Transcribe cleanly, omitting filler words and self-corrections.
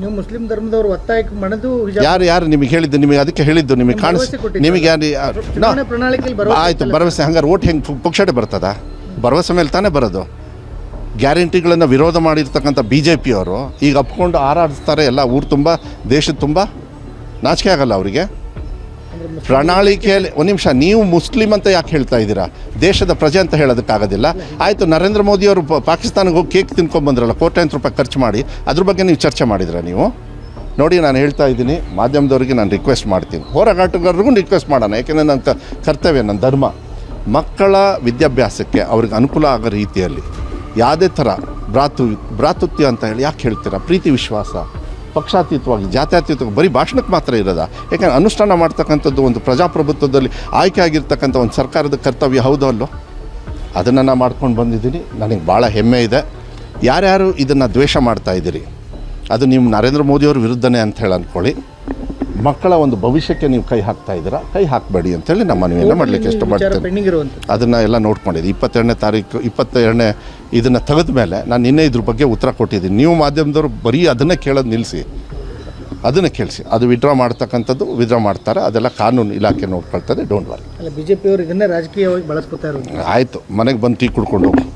ನೀವು ಮುಸ್ಲಿಂ ಧರ್ಮದವರು ಒತ್ತಾಯಕ್ಕೆ ಮಣದು ಯಾರು ನಿಮಗೆ ಹೇಳಿದ್ದು, ನಿಮಗೆ ಅದಕ್ಕೆ ಹೇಳಿದ್ದು, ನಿಮಗೆ ನಿಮಗೆ ಪ್ರಣಾಳಿಕೆಯಲ್ಲಿ ಆಯಿತು ಭರವಸೆ. ಹಂಗಾರೆ ಓಟ್ ಹೆಂಗೆ ಪುಕ್ಷಟೆ ಬರ್ತದ? ಭರವಸೆ ಮೇಲೆ ತಾನೇ ಬರೋದು. ಗ್ಯಾರಂಟಿಗಳನ್ನು ವಿರೋಧ ಮಾಡಿರ್ತಕ್ಕಂಥ BJP ಅವರು ಈಗ ಅಪ್ಕೊಂಡು ಹಾರಾಡಿಸ್ತಾರೆ ಎಲ್ಲ ಊರು ತುಂಬ, ದೇಶದ ತುಂಬ. ನಾಚಿಕೆ ಆಗಲ್ಲ ಅವರಿಗೆ? ಪ್ರಣಾಳಿಕೆಯಲ್ಲಿ ಒಂದು ನಿಮಿಷ, ನೀವು ಮುಸ್ಲಿಂ ಅಂತ ಯಾಕೆ ಹೇಳ್ತಾ ಇದ್ದೀರಾ? ದೇಶದ ಪ್ರಜೆ ಅಂತ ಹೇಳೋದಕ್ಕಾಗೋದಿಲ್ಲ. ಆಯಿತು, ನರೇಂದ್ರ ಮೋದಿಯವರು ಪಾಕಿಸ್ತಾನಕ್ಕೆ ಹೋಗಿ ಕೇಕ್ ತಿನ್ಕೊಂಡ್ಬಂದ್ರಲ್ಲ, ಕೋಟ್ಯಾಂತರ ರೂಪಾಯಿ ಖರ್ಚು ಮಾಡಿ, ಅದ್ರ ಬಗ್ಗೆ ನೀವು ಚರ್ಚೆ ಮಾಡಿದ್ರ ನೀವು? ನೋಡಿ, ನಾನು ಹೇಳ್ತಾ ಇದ್ದೀನಿ, ಮಾಧ್ಯಮದವ್ರಿಗೆ ನಾನು ರಿಕ್ವೆಸ್ಟ್ ಮಾಡ್ತೀನಿ, ಹೋರಾಟಗಾರರಿಗೂ ರಿಕ್ವೆಸ್ಟ್ ಮಾಡೋಣ. ಯಾಕೆಂದರೆ ನನ್ನ ಕರ್ತವ್ಯ, ನನ್ನ ಧರ್ಮ. ಮಕ್ಕಳ ವಿದ್ಯಾಭ್ಯಾಸಕ್ಕೆ ಅವ್ರಿಗೆ ಅನುಕೂಲ ಆಗೋ ರೀತಿಯಲ್ಲಿ ಯಾವುದೇ ಥರ ಭ್ರಾತೃತ್ವ ಅಂತ ಹೇಳಿ ಯಾಕೆ ಹೇಳ್ತೀರಾ? ಪ್ರೀತಿ ವಿಶ್ವಾಸ ಪಕ್ಷಾತೀತವಾಗಿ, ಜಾತ್ಯತೀತವಾಗಿ ಬರೀ ಭಾಷಣಕ್ಕೆ ಮಾತ್ರ ಇರೋದ? ಯಾಕೆಂದರೆ ಅನುಷ್ಠಾನ ಮಾಡ್ತಕ್ಕಂಥದ್ದು ಒಂದು ಪ್ರಜಾಪ್ರಭುತ್ವದಲ್ಲಿ ಆಯ್ಕೆ ಆಗಿರ್ತಕ್ಕಂಥ ಒಂದು ಸರ್ಕಾರದ ಕರ್ತವ್ಯ ಹೌದೋ ಅಲ್ಲೋ? ಅದನ್ನು ನಾನು ಮಾಡ್ಕೊಂಡು ಬಂದಿದ್ದೀನಿ. ನನಗೆ ಭಾಳ ಹೆಮ್ಮೆ ಇದೆ. ಯಾರ್ಯಾರು ಇದನ್ನು ದ್ವೇಷ ಮಾಡ್ತಾಯಿದ್ದೀರಿ, ಅದು ನೀವು ನರೇಂದ್ರ ಮೋದಿಯವ್ರ ವಿರುದ್ಧನೇ ಅಂತ ಹೇಳಿ ಅಂದ್ಕೊಳ್ಳಿ. ಮಕ್ಕಳ ಒಂದು ಭವಿಷ್ಯಕ್ಕೆ ನೀವು ಕೈ ಹಾಕ್ತಾ ಇದ್ದೀರಾ, ಕೈ ಹಾಕಬೇಡಿ ಅಂತೇಳಿ ನಮ್ಮ ಮನವಿಯನ್ನು ಮಾಡಲಿಕ್ಕೆ ಇಷ್ಟಪಡ್ತೇನೆ. ಅದನ್ನು ಎಲ್ಲ ನೋಡ್ಕೊಂಡಿದ್ದೆ. 22ನೇ ತಾರೀಕು 22ನೇ ಇದನ್ನು ತೆಗೆದ ಮೇಲೆ ನಾನು ನಿನ್ನೆ ಇದ್ರ ಬಗ್ಗೆ ಉತ್ತರ ಕೊಟ್ಟಿದ್ದೀನಿ. ನೀವು ಮಾಧ್ಯಮದವರು ಬರೀ ಅದನ್ನೇ ಕೇಳೋದು ನಿಲ್ಲಿಸಿ, ಅದನ್ನು ಕೇಳಿಸಿ. ಅದು ವಿಡ್ರಾ ಮಾಡ್ತಕ್ಕಂಥದ್ದು ವಿಡ್ರಾ ಮಾಡ್ತಾರೆ, ಅದೆಲ್ಲ ಕಾನೂನು ಇಲಾಖೆ ನೋಡ್ಕೊಳ್ತದೆ. Don't worry. BJP ಅವರು ಇದನ್ನೇ ರಾಜಕೀಯವಾಗಿ ಬಳಸ್ಕೊತಾ ಇರೋದು. ಆಯಿತು, ಮನೆಗೆ ಬಂದು ಟೀ ಕುಡ್ಕೊಂಡು ಹೋಗಿ.